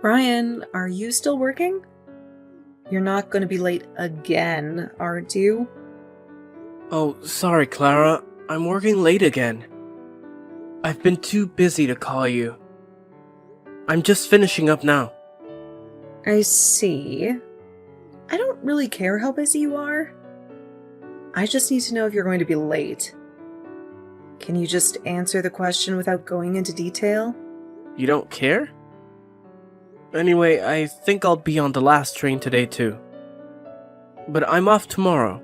Ryan, are you still working? You're not going to be late again, aren't you? Oh, sorry, Clara. I'm working late again. I've been too busy to call you. I'm just finishing up now. I see. I don't really care how busy you are. I just need to know if you're going to be late. Can you just answer the question without going into detail? You don't care? Anyway, I think I'll be on the last train today too. But I'm off tomorrow.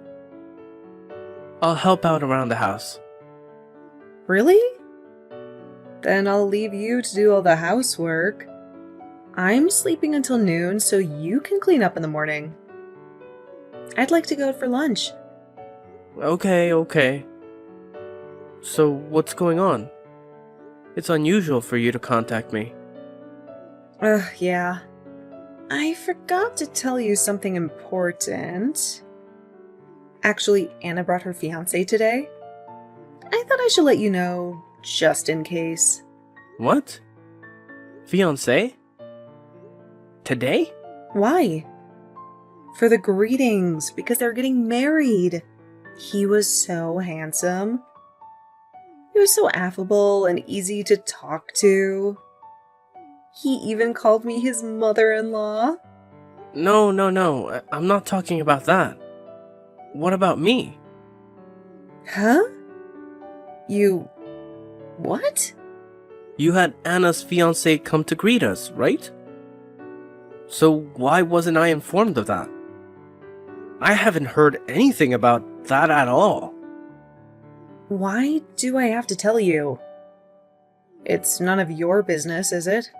I'll help out around the house. Really? Then I'll leave you to do all the housework. I'm sleeping until noon so you can clean up in the morning. I'd like to go out for lunch. Okay. So, what's going on? It's unusual for you to contact me. Yeah. I forgot to tell you something important. Actually, Anna brought her fiancé today. I thought I should let you know, just in case. What? Fiancé? Today? Why? For the greetings, because they're getting married. He was so handsome. He was so affable and easy to talk to. He even called me his mother-in-law. No. I'm not talking about that. What about me? Huh? You... what? You had Anna's fiancé come to greet us, right? So why wasn't I informed of that? I haven't heard anything about that at all. Why do I have to tell you? It's none of your business, is it?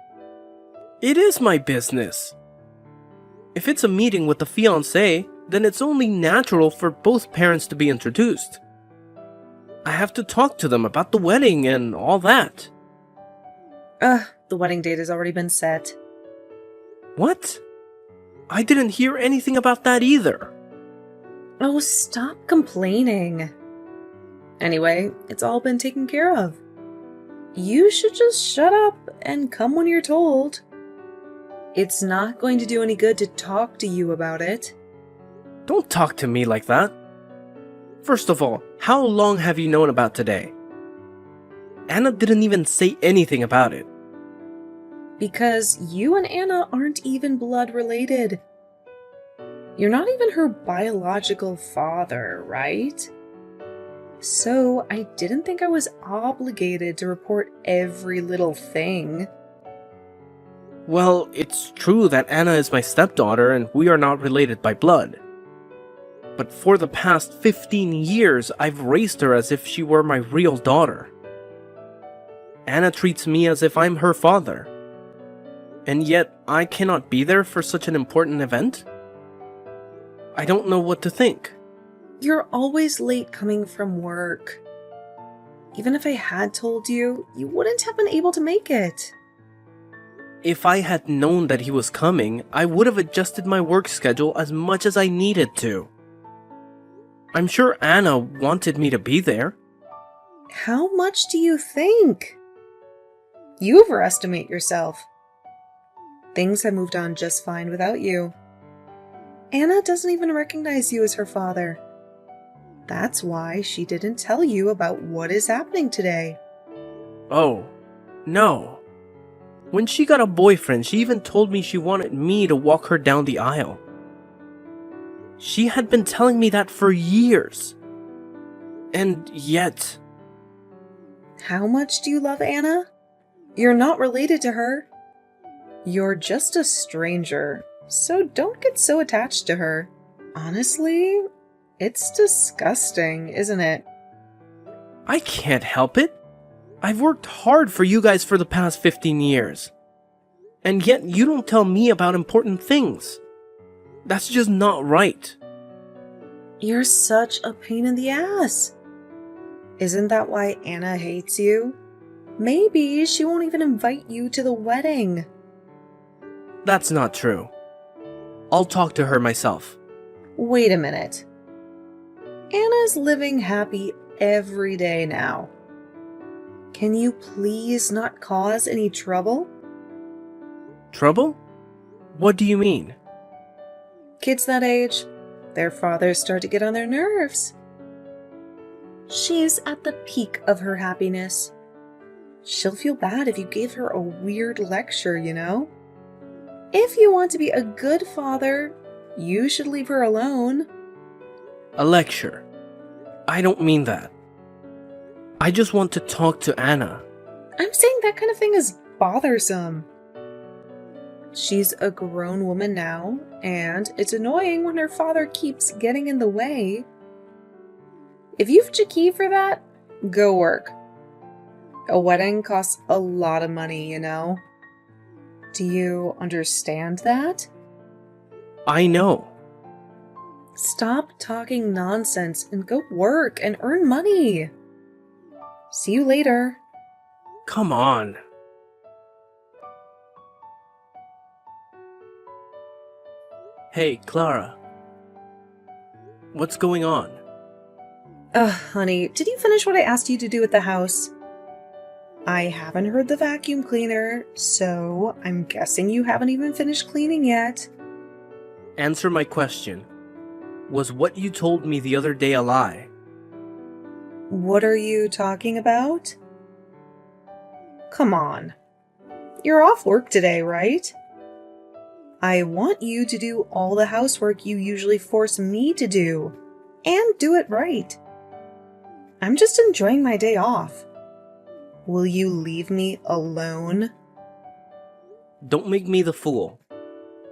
It is my business. If it's a meeting with the fiancé, then it's only natural for both parents to be introduced. I have to talk to them about the wedding and all that. The wedding date has already been set. What? I didn't hear anything about that either. Oh, stop complaining. Anyway, it's all been taken care of. You should just shut up and come when you're told. It's not going to do any good to talk to you about it. Don't talk to me like that. First of all, how long have you known about today? Anna didn't even say anything about it. Because you and Anna aren't even blood related. You're not even her biological father, right? So I didn't think I was obligated to report every little thing. Well, it's true that Anna is my stepdaughter and we are not related by blood. But for the past 15 years, I've raised her as if she were my real daughter. Anna treats me as if I'm her father. And yet, I cannot be there for such an important event? I don't know what to think. You're always late coming from work. Even if I had told you, you wouldn't have been able to make it. If I had known that he was coming, I would have adjusted my work schedule as much as I needed to. I'm sure Anna wanted me to be there. How much do you think? You overestimate yourself. Things have moved on just fine without you. Anna doesn't even recognize you as her father. That's why she didn't tell you about what is happening today. Oh, no. When she got a boyfriend, she even told me she wanted me to walk her down the aisle. She had been telling me that for years. And yet... How much do you love Anna? You're not related to her. You're just a stranger, so don't get so attached to her. Honestly, it's disgusting, isn't it? I can't help it. I've worked hard for you guys for the past 15 years. And yet you don't tell me about important things. That's just not right. You're such a pain in the ass. Isn't that why Anna hates you? Maybe she won't even invite you to the wedding. That's not true. I'll talk to her myself. Wait a minute. Anna's living happy every day now. Can you please not cause any trouble? Trouble? What do you mean? Kids that age, their fathers start to get on their nerves. She's at the peak of her happiness. She'll feel bad if you gave her a weird lecture, you know? If you want to be a good father, you should leave her alone. A lecture? I don't mean that. I just want to talk to Anna. I'm saying that kind of thing is bothersome. She's a grown woman now, and it's annoying when her father keeps getting in the way. If you've Jackie for that, go work. A wedding costs a lot of money, you know? Do you understand that? I know. Stop talking nonsense and go work and earn money. See you later. Come on. Hey, Clara. What's going on? Honey, did you finish what I asked you to do at the house? I haven't heard the vacuum cleaner, so I'm guessing you haven't even finished cleaning yet. Answer my question. Was what you told me the other day a lie? What are you talking about? Come on. You're off work today, right? I want you to do all the housework you usually force me to do, and do it right. I'm just enjoying my day off. Will you leave me alone? Don't make me the fool.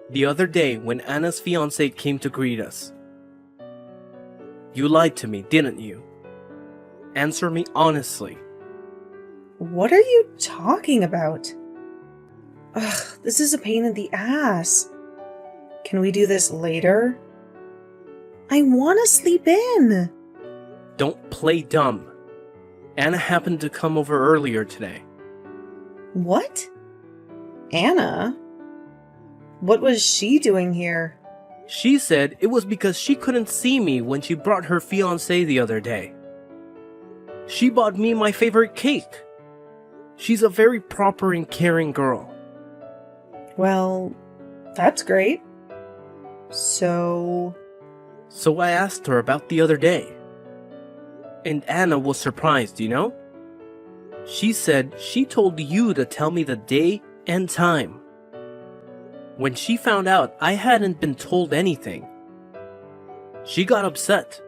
The other day when Anna's fiancé came to greet us, you lied to me, didn't you? Answer me honestly. What are you talking about? Ugh, this is a pain in the ass. Can we do this later? I want to sleep in. Don't play dumb. Anna happened to come over earlier today. What? Anna? What was she doing here? She said it was because she couldn't see me when she brought her fiancé the other day. She bought me my favorite cake. She's a very proper and caring girl. Well, that's great. So I asked her about the other day. And Anna was surprised, you know? She said she told you to tell me the day and time. When she found out I hadn't been told anything, she got upset.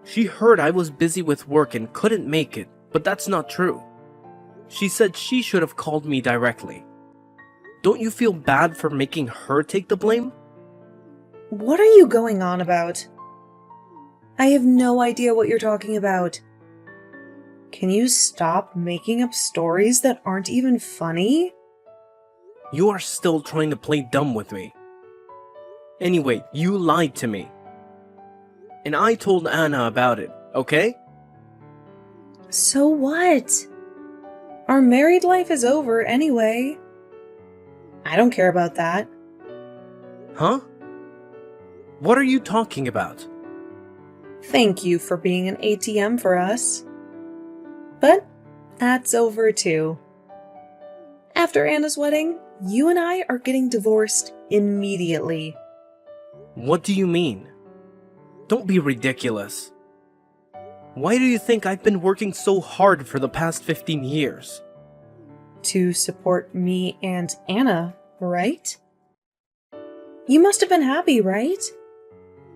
She heard I was busy with work and couldn't make it, but that's not true. She said she should have called me directly. Don't you feel bad for making her take the blame? what are you going on about? I have no idea what you're talking about. Can you stop making up stories that aren't even funny? You are still trying to play dumb with me. Anyway, you lied to me. And I told Anna about it, okay? So what? Our married life is over anyway. I don't care about that. Huh? What are you talking about? Thank you for being an ATM for us. But that's over too. After Anna's wedding, you and I are getting divorced immediately. What do you mean? Don't be ridiculous. Why do you think I've been working so hard for the past 15 years? To support me and Anna, right? You must have been happy, right?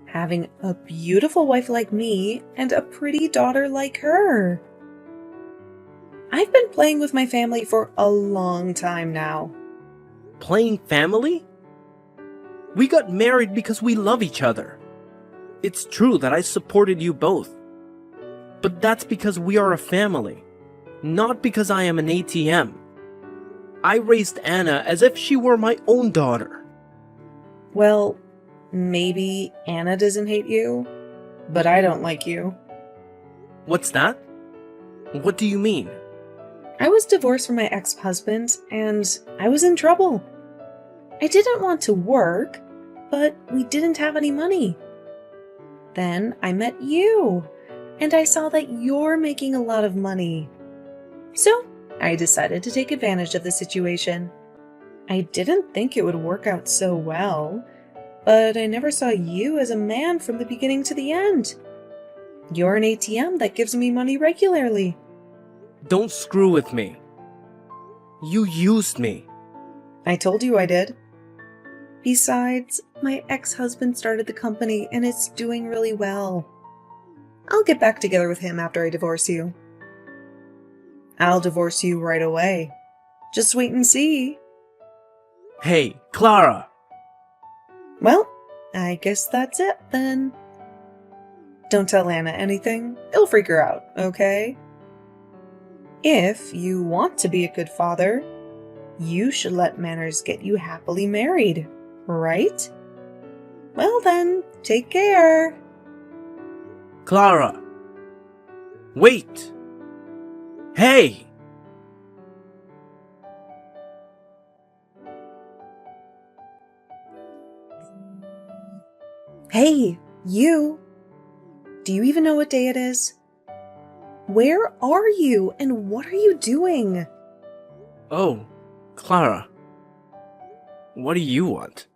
Having a beautiful wife like me and a pretty daughter like her. I've been playing with my family for a long time now. Playing family? We got married because we love each other. It's true that I supported you both. But that's because we are a family, not because I am an ATM. I raised Anna as if she were my own daughter. Well, maybe Anna doesn't hate you, but I don't like you. What's that? What do you mean? I was divorced from my ex-husband, and I was in trouble. I didn't want to work, but we didn't have any money. Then I met you, and I saw that you're making a lot of money. So I decided to take advantage of the situation. I didn't think it would work out so well, but I never saw you as a man from the beginning to the end. You're an ATM that gives me money regularly. Don't screw with me. You used me. I told you I did. Besides, my ex-husband started the company and it's doing really well. I'll get back together with him after I divorce you. I'll divorce you right away. Just wait and see. Hey, Clara! Well, I guess that's it then. Don't tell Anna anything. It'll freak her out, okay? If you want to be a good father, you should let manners get you happily married, right? Well then, take care. Clara! Wait! Hey! Hey, you! Do you even know what day it is? Where are you and what are you doing? Oh, Clara. What do you want?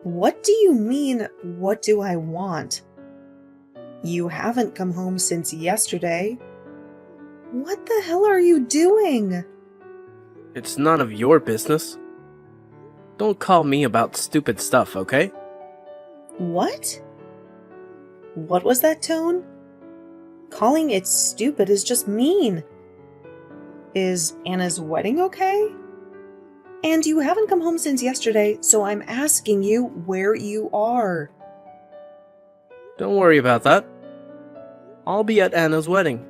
What do you mean, what do I want? You haven't come home since yesterday. What the hell are you doing? It's none of your business. Don't call me about stupid stuff, okay? What? What was that tone? Calling it stupid is just mean. Is Anna's wedding okay? And you haven't come home since yesterday, so I'm asking you where you are. Don't worry about that. I'll be at Anna's wedding.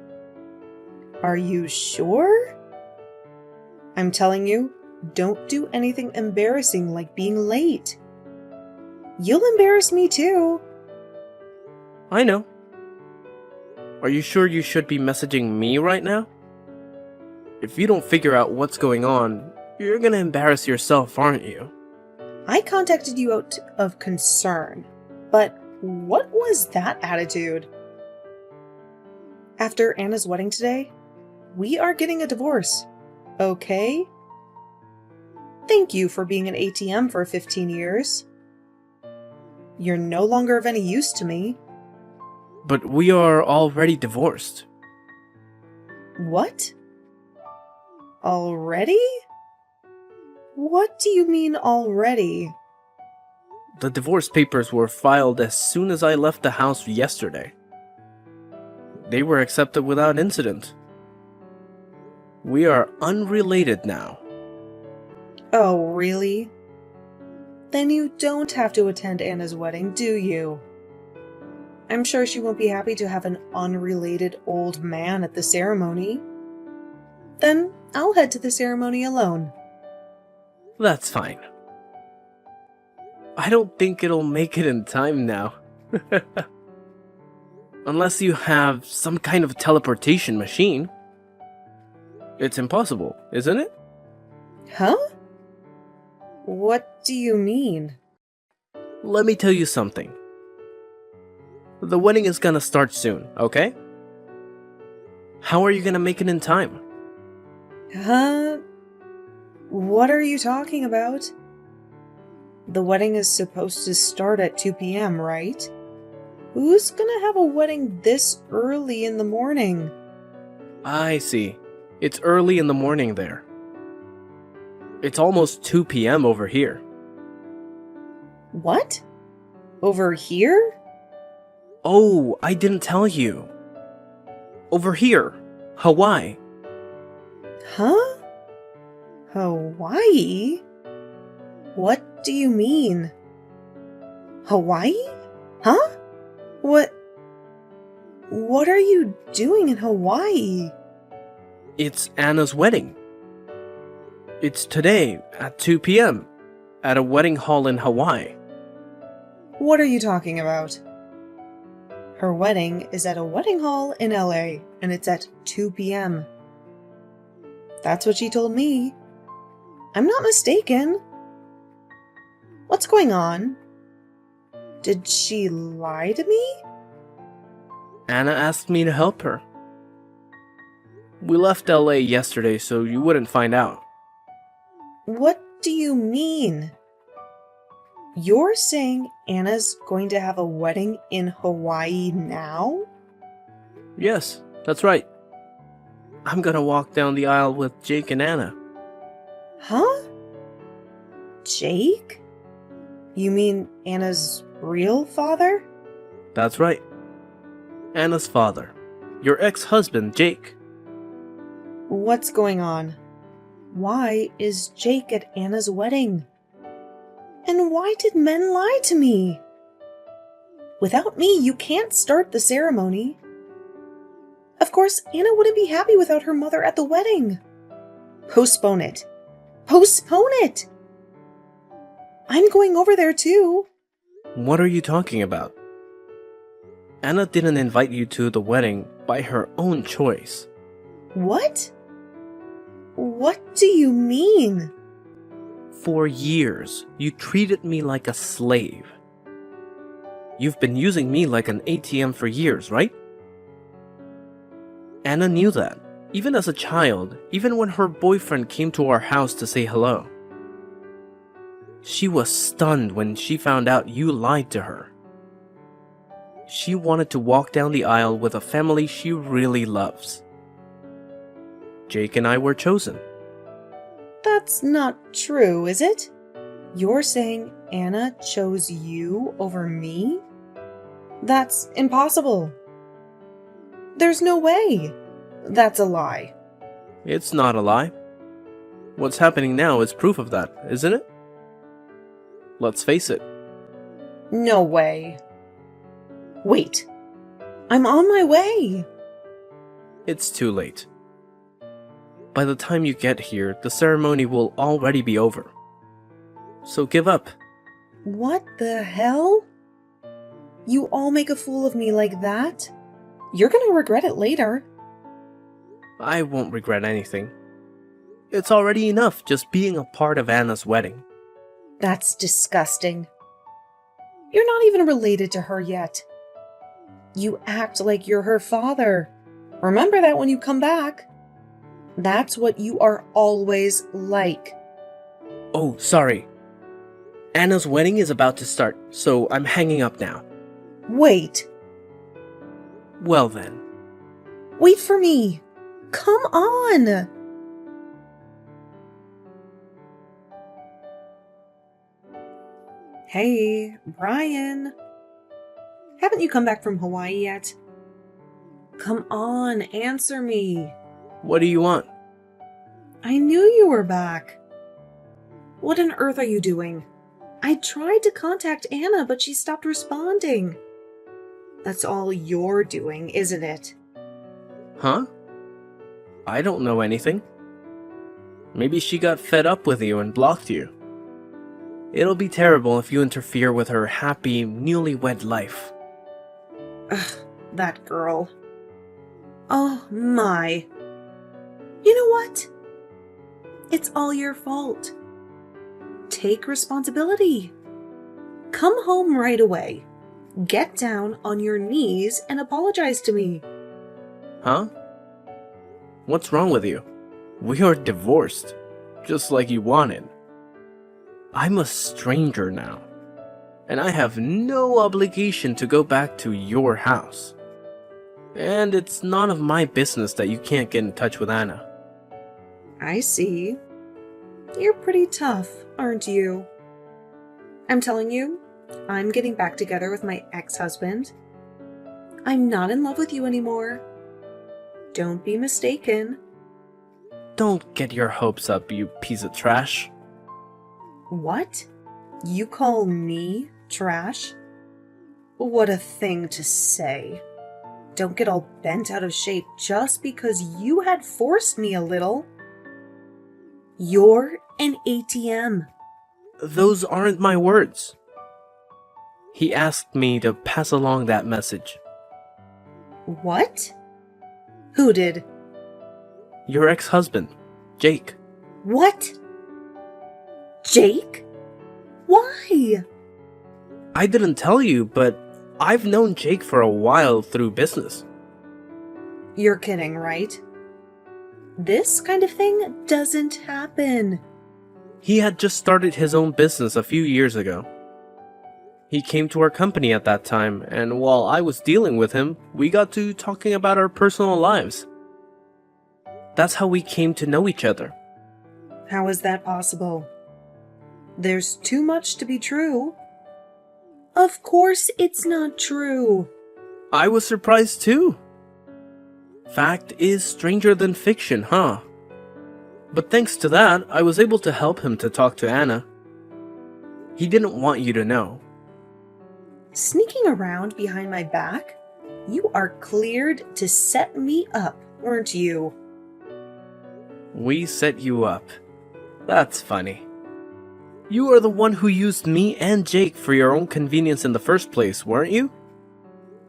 Are you sure? I'm telling you, don't do anything embarrassing like being late. You'll embarrass me too. I know. Are you sure you should be messaging me right now? If you don't figure out what's going on, you're gonna embarrass yourself, aren't you? I contacted you out of concern, but what was that attitude? After Anna's wedding today, we are getting a divorce, okay? Thank you for being an ATM for 15 years. You're no longer of any use to me. But we are already divorced. What? Already? What do you mean already? The divorce papers were filed as soon as I left the house yesterday. They were accepted without incident. We are unrelated now. Oh, really? Then you don't have to attend Anna's wedding, do you? I'm sure she won't be happy to have an unrelated old man at the ceremony. Then I'll head to the ceremony alone. That's fine. I don't think it'll make it in time now. Unless you have some kind of teleportation machine. It's impossible, isn't it? Huh? What do you mean? Let me tell you something. The wedding is gonna start soon, okay? How are you gonna make it in time? Huh? What are you talking about? The wedding is supposed to start at 2 p.m., right? Who's gonna have a wedding this early in the morning? I see. It's early in the morning there. It's almost 2 p.m. over here. What? Over here? Oh, I didn't tell you. Over here, Hawaii. Huh? Hawaii? What do you mean? Hawaii? Huh? What are you doing in Hawaii? It's Anna's wedding. It's today at 2 p.m. at a wedding hall in Hawaii. What are you talking about? Her wedding is at a wedding hall in LA, and it's at 2 p.m. That's what she told me. I'm not mistaken. What's going on? Did she lie to me? Anna asked me to help her. We left LA yesterday so you wouldn't find out. What do you mean? You're saying Anna's going to have a wedding in Hawaii now? Yes, that's right. I'm gonna walk down the aisle with Jake and Anna. Huh? Jake? You mean Anna's real father? That's right. Anna's father. Your ex-husband, Jake. What's going on? Why is Jake at Anna's wedding? And why did men lie to me? Without me, you can't start the ceremony. Of course, Anna wouldn't be happy without her mother at the wedding. Postpone it. Postpone it! I'm going over there too. What are you talking about? Anna didn't invite you to the wedding by her own choice. What? What do you mean? For years, you treated me like a slave. You've been using me like an ATM for years, right? Anna knew that, even as a child, even when her boyfriend came to our house to say hello. She was stunned when she found out you lied to her. She wanted to walk down the aisle with a family she really loves. Jake and I were chosen. That's not true, is it? You're saying Anna chose you over me? That's impossible. There's no way. That's a lie. It's not a lie. What's happening now is proof of that, isn't it? Let's face it. No way. Wait. I'm on my way. It's too late. By the time you get here, the ceremony will already be over. So give up. What the hell? You all make a fool of me like that? You're gonna regret it later. I won't regret anything. It's already enough just being a part of Anna's wedding. That's disgusting. You're not even related to her yet. You act like you're her father. Remember that when you come back. That's what you are always like. Oh, sorry. Anna's wedding is about to start, so I'm hanging up now. Wait. Well then. Wait for me. Come on. Hey, Brian. Haven't you come back from Hawaii yet? Come on, answer me. What do you want? I knew you were back. What on earth are you doing? I tried to contact Anna, but she stopped responding. That's all you're doing, isn't it? Huh? I don't know anything. Maybe she got fed up with you and blocked you. It'll be terrible if you interfere with her happy, newlywed life. Ugh, that girl. Oh my. You know what? It's all your fault. Take responsibility. Come home right away. Get down on your knees and apologize to me. Huh? What's wrong with you? We are divorced, just like you wanted. I'm a stranger now, and I have no obligation to go back to your house. And it's none of my business that you can't get in touch with Anna. I see. You're pretty tough, aren't you? I'm telling you, I'm getting back together with my ex-husband. I'm not in love with you anymore. Don't be mistaken. Don't get your hopes up, you piece of trash. What? You call me trash? What a thing to say. Don't get all bent out of shape just because you had forced me a little. You're an ATM. Those aren't my words. He asked me to pass along that message. What? Who did? Your ex-husband, Jake. What? Jake? Why? I didn't tell you, but I've known Jake for a while through business. You're kidding, right? This kind of thing doesn't happen. He had just started his own business a few years ago. He came to our company at that time, and while I was dealing with him, we got to talking about our personal lives. That's how we came to know each other. How is that possible? There's too much to be true. Of course it's not true. I was surprised too. Fact is stranger than fiction, huh? But thanks to that, I was able to help him to talk to Anna. He didn't want you to know. Sneaking around behind my back? You are cleared to set me up, weren't you? We set you up. That's funny. You are the one who used me and Jake for your own convenience in the first place, weren't you?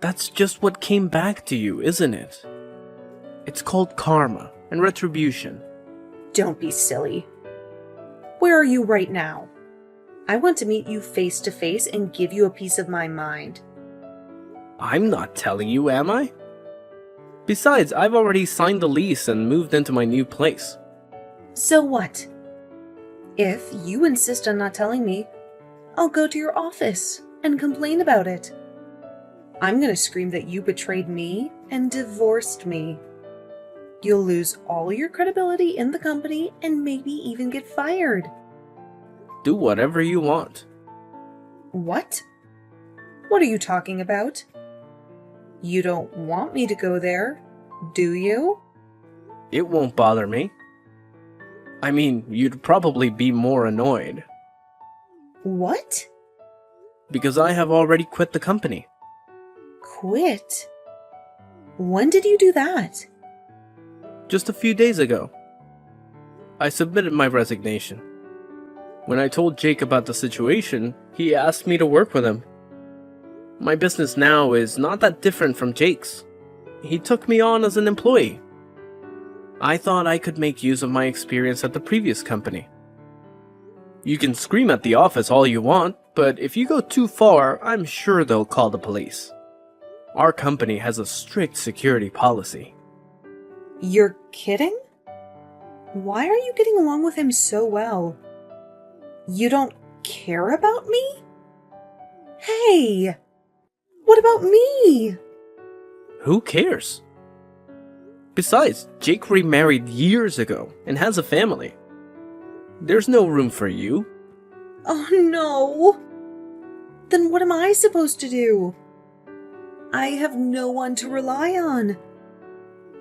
That's just what came back to you, isn't it? It's called karma and retribution. Don't be silly. Where are you right now? I want to meet you face to face and give you a piece of my mind. I'm not telling you, am I? Besides, I've already signed the lease and moved into my new place. So what? If you insist on not telling me, I'll go to your office and complain about it. I'm gonna scream that you betrayed me and divorced me. You'll lose all your credibility in the company and maybe even get fired. Do whatever you want. What? What are you talking about? You don't want me to go there, do you? It won't bother me. I mean, you'd probably be more annoyed. What? Because I have already quit the company. Quit? When did you do that? Just a few days ago. I submitted my resignation. When I told Jake about the situation, he asked me to work with him. My business now is not that different from Jake's. He took me on as an employee. I thought I could make use of my experience at the previous company. You can scream at the office all you want, but if you go too far, I'm sure they'll call the police. Our company has a strict security policy. You're kidding? Why are you getting along with him so well? You don't care about me? Hey! What about me? Who cares? Besides, Jake remarried years ago and has a family. There's no room for you. Oh no! Then what am I supposed to do? I have no one to rely on.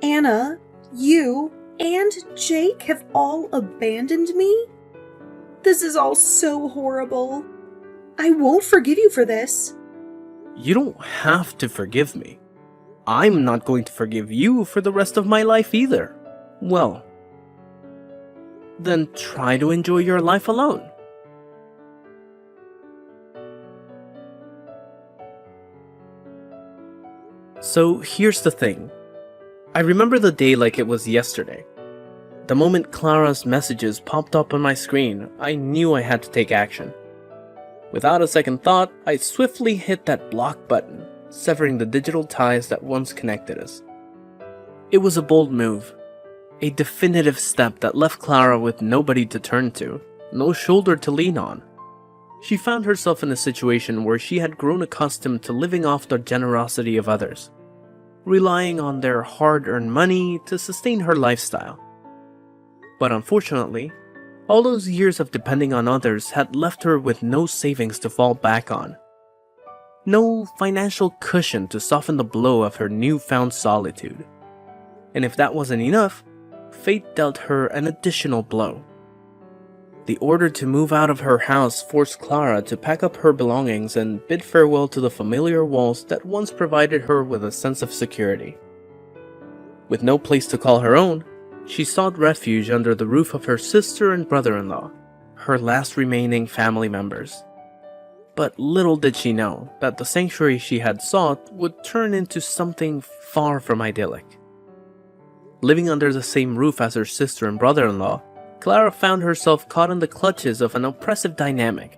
Anna, you, and Jake have all abandoned me? This is all so horrible. I won't forgive you for this. You don't have to forgive me. I'm not going to forgive you for the rest of my life either. Well, then try to enjoy your life alone. So here's the thing. I remember the day like it was yesterday. The moment Clara's messages popped up on my screen, I knew I had to take action. Without a second thought, I swiftly hit that block button, severing the digital ties that once connected us. It was a bold move, a definitive step that left Clara with nobody to turn to, no shoulder to lean on. She found herself in a situation where she had grown accustomed to living off the generosity of others, relying on their hard-earned money to sustain her lifestyle. But unfortunately, all those years of depending on others had left her with no savings to fall back on. No financial cushion to soften the blow of her newfound solitude. And if that wasn't enough, fate dealt her an additional blow. The order to move out of her house forced Clara to pack up her belongings and bid farewell to the familiar walls that once provided her with a sense of security. With no place to call her own, she sought refuge under the roof of her sister and brother-in-law, her last remaining family members. But little did she know that the sanctuary she had sought would turn into something far from idyllic. Living under the same roof as her sister and brother-in-law, Clara found herself caught in the clutches of an oppressive dynamic.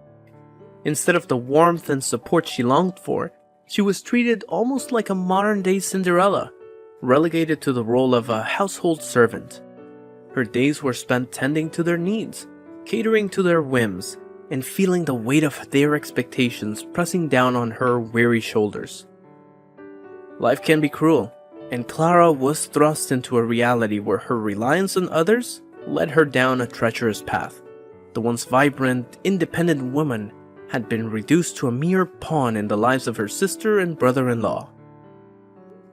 Instead of the warmth and support she longed for, she was treated almost like a modern-day Cinderella, relegated to the role of a household servant. Her days were spent tending to their needs, catering to their whims and feeling the weight of their expectations pressing down on her weary shoulders. Life can be cruel, and Clara was thrust into a reality where her reliance on others led her down a treacherous path. The once vibrant, independent woman had been reduced to a mere pawn in the lives of her sister and brother-in-law.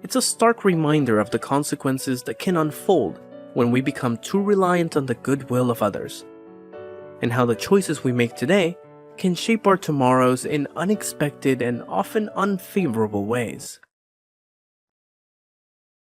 It's a stark reminder of the consequences that can unfold when we become too reliant on the goodwill of others, and how the choices we make today can shape our tomorrows in unexpected and often unfavorable ways.